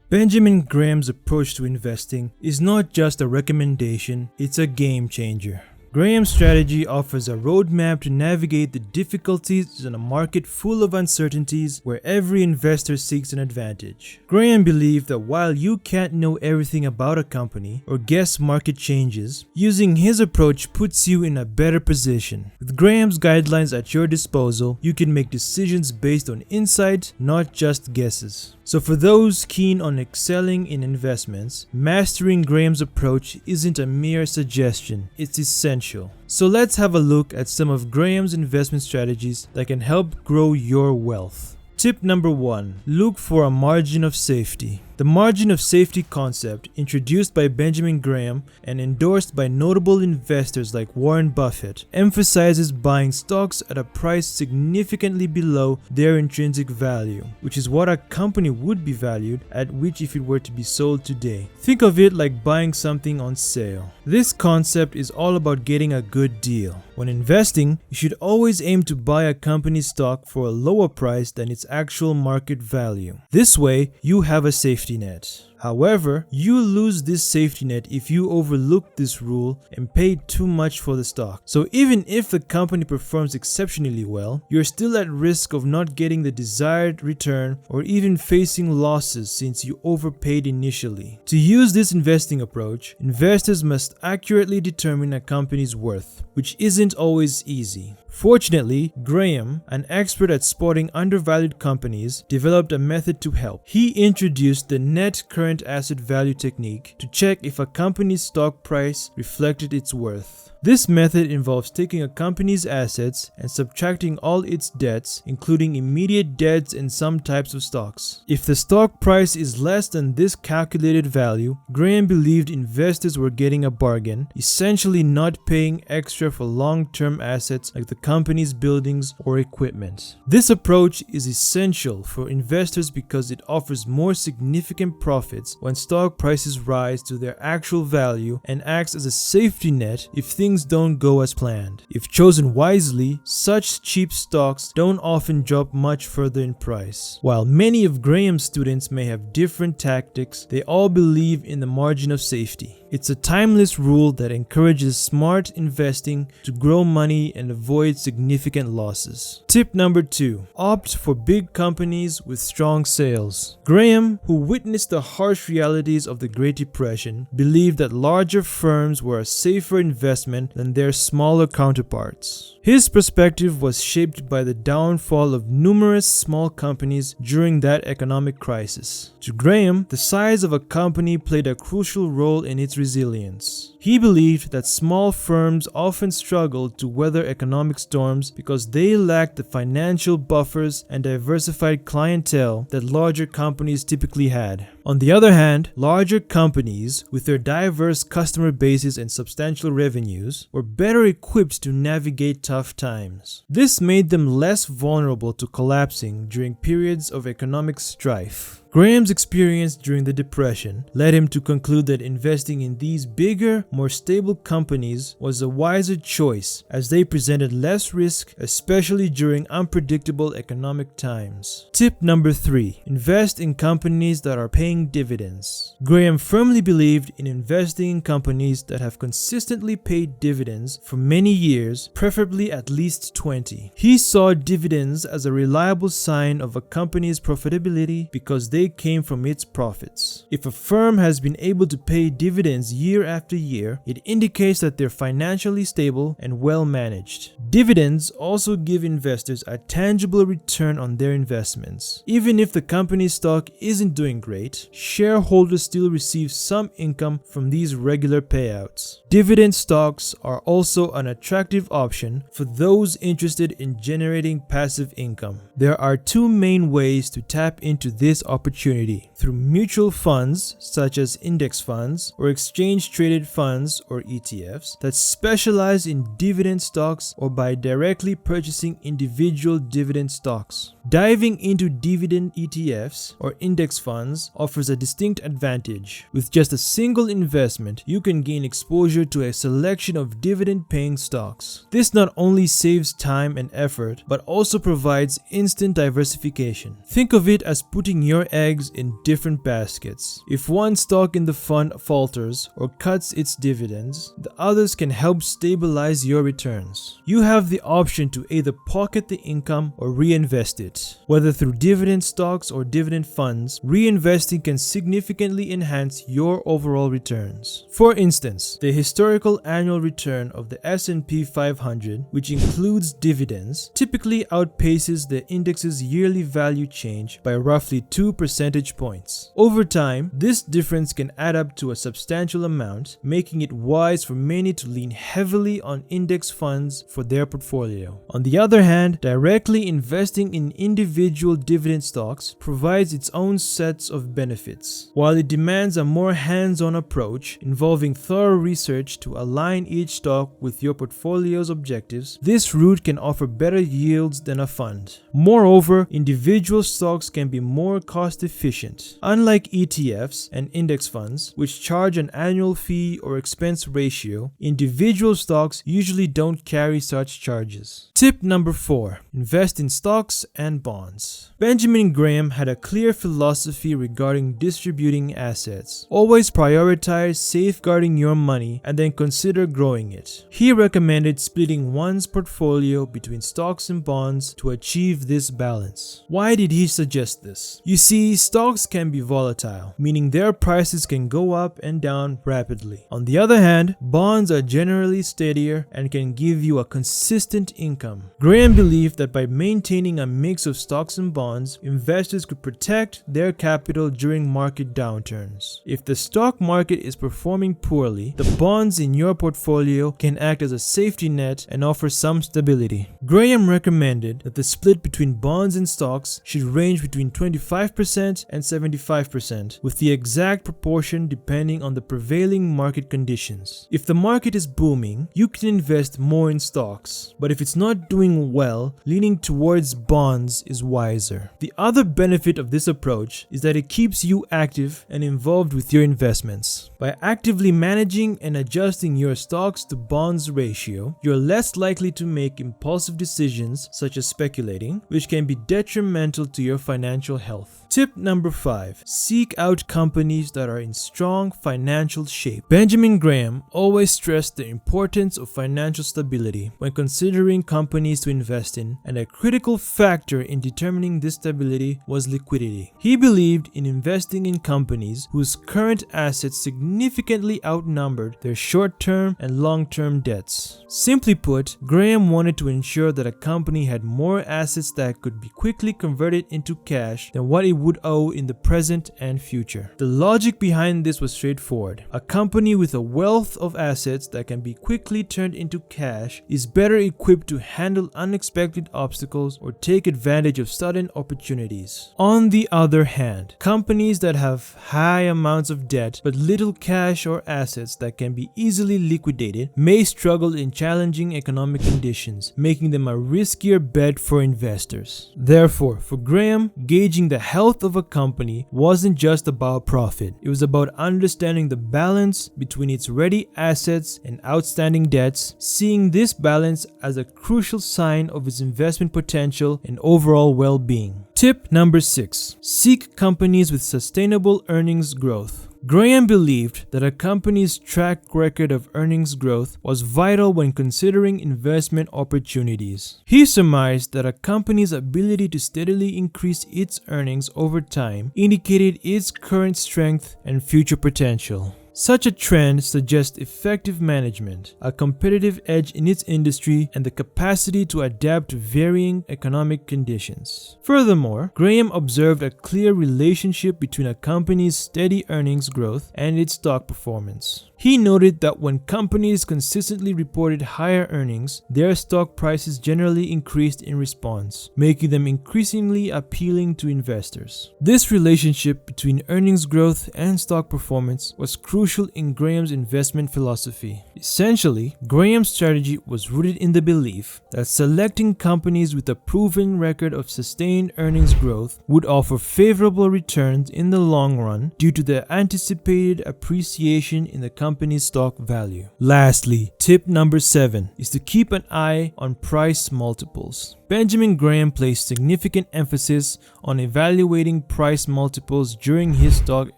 Benjamin Graham's approach to investing is not just a recommendation, it's a game changer. Graham's strategy offers a roadmap to navigate the difficulties in a market full of uncertainties where every investor seeks an advantage. Graham believed that while you can't know everything about a company or guess market changes, using his approach puts you in a better position. With Graham's guidelines at your disposal, you can make decisions based on insight, not just guesses. So for those keen on excelling in investments, mastering Graham's approach isn't a mere suggestion, it's essential. So let's have a look at some of Graham's investment strategies that can help grow your wealth. Tip number 1. Look for a margin of safety. The margin of safety concept, introduced by Benjamin Graham and endorsed by notable investors like Warren Buffett, emphasizes buying stocks at a price significantly below their intrinsic value, which is what a company would be valued at which if it were to be sold today. Think of it like buying something on sale. This concept is all about getting a good deal. When investing, you should always aim to buy a company's stock for a lower price than its actual market value. This way, you have a safety net. However, you lose this safety net if you overlook this rule and pay too much for the stock. So even if the company performs exceptionally well, you're still at risk of not getting the desired return or even facing losses since you overpaid initially. To use this investing approach, investors must accurately determine a company's worth, which isn't always easy. Fortunately, Graham, an expert at spotting undervalued companies, developed a method to help. He introduced the net current asset value technique to check if a company's stock price reflected its worth. This method involves taking a company's assets and subtracting all its debts, including immediate debts and some types of stocks. If the stock price is less than this calculated value, Graham believed investors were getting a bargain, essentially not paying extra for long-term assets like the company's buildings or equipment. This approach is essential for investors because it offers more significant profits when stock prices rise to their actual value and acts as a safety net if things don't go as planned. If chosen wisely, such cheap stocks don't often drop much further in price. While many of Graham's students may have different tactics, they all believe in the margin of safety. It's a timeless rule that encourages smart investing to grow money and avoid significant losses. Tip number 2. Opt for big companies with strong sales. Graham, who witnessed the harsh realities of the Great Depression, believed that larger firms were a safer investment than their smaller counterparts. His perspective was shaped by the downfall of numerous small companies during that economic crisis. To Graham, the size of a company played a crucial role in its resilience. He believed that small firms often struggled to weather economic storms because they lacked the financial buffers and diversified clientele that larger companies typically had. On the other hand, larger companies, with their diverse customer bases and substantial revenues, were better equipped to navigate tough times. This made them less vulnerable to collapsing during periods of economic strife. Graham's experience during the Depression led him to conclude that investing in these bigger, more stable companies was a wiser choice as they presented less risk, especially during unpredictable economic times. Tip number 3. Invest in companies that are paying dividends. Graham firmly believed in investing in companies that have consistently paid dividends for many years, preferably at least 20. He saw dividends as a reliable sign of a company's profitability because they came from its profits. If a firm has been able to pay dividends year after year, it indicates that they're financially stable and well managed. Dividends also give investors a tangible return on their investments. Even if the company's stock isn't doing great, shareholders still receive some income from these regular payouts. Dividend stocks are also an attractive option for those interested in generating passive income. There are two main ways to tap into this opportunity: through mutual funds such as index funds or exchange-traded funds or ETFs that specialize in dividend stocks, or by directly purchasing individual dividend stocks. Diving into dividend ETFs or index funds offers a distinct advantage. With just a single investment, you can gain exposure to a selection of dividend-paying stocks. This not only saves time and effort, but also provides instant diversification. Think of it as putting your eggs in different baskets. If one stock in the fund falters or cuts its dividends, the others can help stabilize your returns. You have the option to either pocket the income or reinvest it. Whether through dividend stocks or dividend funds, reinvesting can significantly enhance your overall returns. For instance, the historical annual return of the S&P 500, which includes dividends, typically outpaces the index's yearly value change by roughly 2 percentage points. Over time, this difference can add up to a substantial amount, making it wise for many to lean heavily on index funds for their portfolio. On the other hand, directly investing in individual dividend stocks provides its own sets of benefits. While it demands a more hands-on approach involving thorough research to align each stock with your portfolio's objectives, this route can offer better yields than a fund. Moreover, individual stocks can be more cost-efficient. Unlike ETFs and index funds, which charge an annual fee or expense ratio, individual stocks usually don't carry such charges. Tip number 4. Invest in stocks and bonds. Benjamin Graham had a clear philosophy regarding distributing assets. Always prioritize safeguarding your money and then consider growing it. He recommended splitting one's portfolio between stocks and bonds to achieve this balance. Why did he suggest this? You see, stocks can be volatile, meaning their prices can go up and down rapidly. On the other hand, bonds are generally steadier and can give you a consistent income. Graham believed that by maintaining a mix of stocks and bonds, investors could protect their capital during market downturns. If the stock market is performing poorly, the bonds in your portfolio can act as a safety net and offer some stability. Graham recommended that the split between bonds and stocks should range between 25% and 75%, with the exact proportion depending on the prevailing market conditions. If the market is booming, you can invest more in stocks, but if it's not doing well, leaning towards bonds is wiser. The other benefit of this approach is that it keeps you active and involved with your investments. By actively managing and adjusting your stocks to bonds ratio, you're less likely to make impulsive decisions such as speculating, which can be detrimental to your financial health. Tip number 5. Seek out companies that are in strong financial shape. Benjamin Graham always stressed the importance of financial stability when considering companies to invest in, and a critical factor in determining this stability was liquidity. He believed in investing in companies whose current assets significantly outnumbered their short-term and long-term debts. Simply put, Graham wanted to ensure that a company had more assets that could be quickly converted into cash than what it would owe in the present and future. The logic behind this was straightforward. A company with a wealth of assets that can be quickly turned into cash is better equipped to handle unexpected obstacles or take advantage of sudden opportunities. On the other hand, companies that have high amounts of debt but little cash or assets that can be easily liquidated may struggle in challenging economic conditions, making them a riskier bet for investors. Therefore, for Graham, gauging the health of a company wasn't just about profit. It was about understanding the balance between its ready assets and outstanding debts, seeing this balance as a crucial sign of its investment potential and overall well-being. Tip number 6. Seek companies with sustainable earnings growth. Graham believed that a company's track record of earnings growth was vital when considering investment opportunities. He surmised that a company's ability to steadily increase its earnings over time indicated its current strength and future potential. Such a trend suggests effective management, a competitive edge in its industry, and the capacity to adapt to varying economic conditions. Furthermore, Graham observed a clear relationship between a company's steady earnings growth and its stock performance. He noted that when companies consistently reported higher earnings, their stock prices generally increased in response, making them increasingly appealing to investors. This relationship between earnings growth and stock performance was crucial crucial in Graham's investment philosophy. Essentially, Graham's strategy was rooted in the belief that selecting companies with a proven record of sustained earnings growth would offer favorable returns in the long run due to the anticipated appreciation in the company's stock value. Lastly, tip number 7 is to keep an eye on price multiples. Benjamin Graham placed significant emphasis on evaluating price multiples during his stock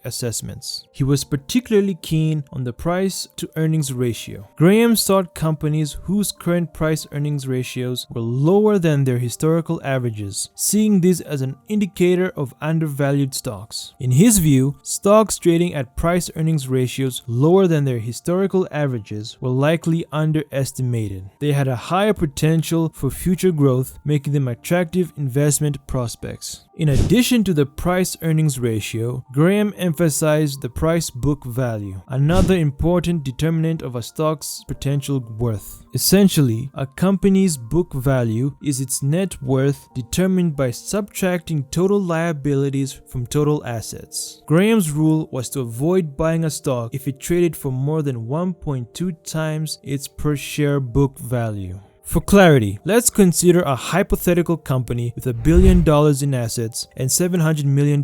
assessments. He was particularly keen on the price to earnings ratio. Graham sought companies whose current price earnings ratios were lower than their historical averages, seeing this as an indicator of undervalued stocks. In his view, stocks trading at price earnings ratios lower than their historical averages were likely underestimated. They had a higher potential for future growth, making them attractive investment prospects. In addition to the price-earnings ratio, Graham emphasized the price-book value, another important determinant of a stock's potential worth. Essentially, a company's book value is its net worth determined by subtracting total liabilities from total assets. Graham's rule was to avoid buying a stock if it traded for more than 1.2 times its per-share book value. For clarity, let's consider a hypothetical company with $1 billion in assets and $700 million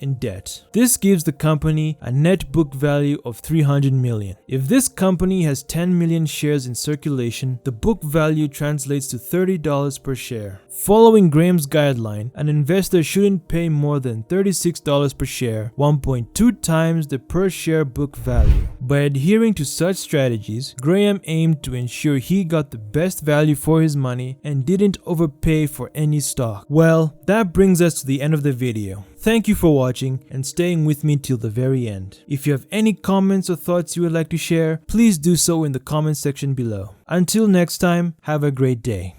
in debt. This gives the company a net book value of $300 million. If this company has 10 million shares in circulation, the book value translates to $30 per share. Following Graham's guideline, an investor shouldn't pay more than $36 per share, 1.2 times the per share book value. By adhering to such strategies, Graham aimed to ensure he got the best value for his money and didn't overpay for any stock. Well, that brings us to the end of the video. Thank you for watching and staying with me till the very end. If you have any comments or thoughts you would like to share, please do so in the comment section below. Until next time, have a great day.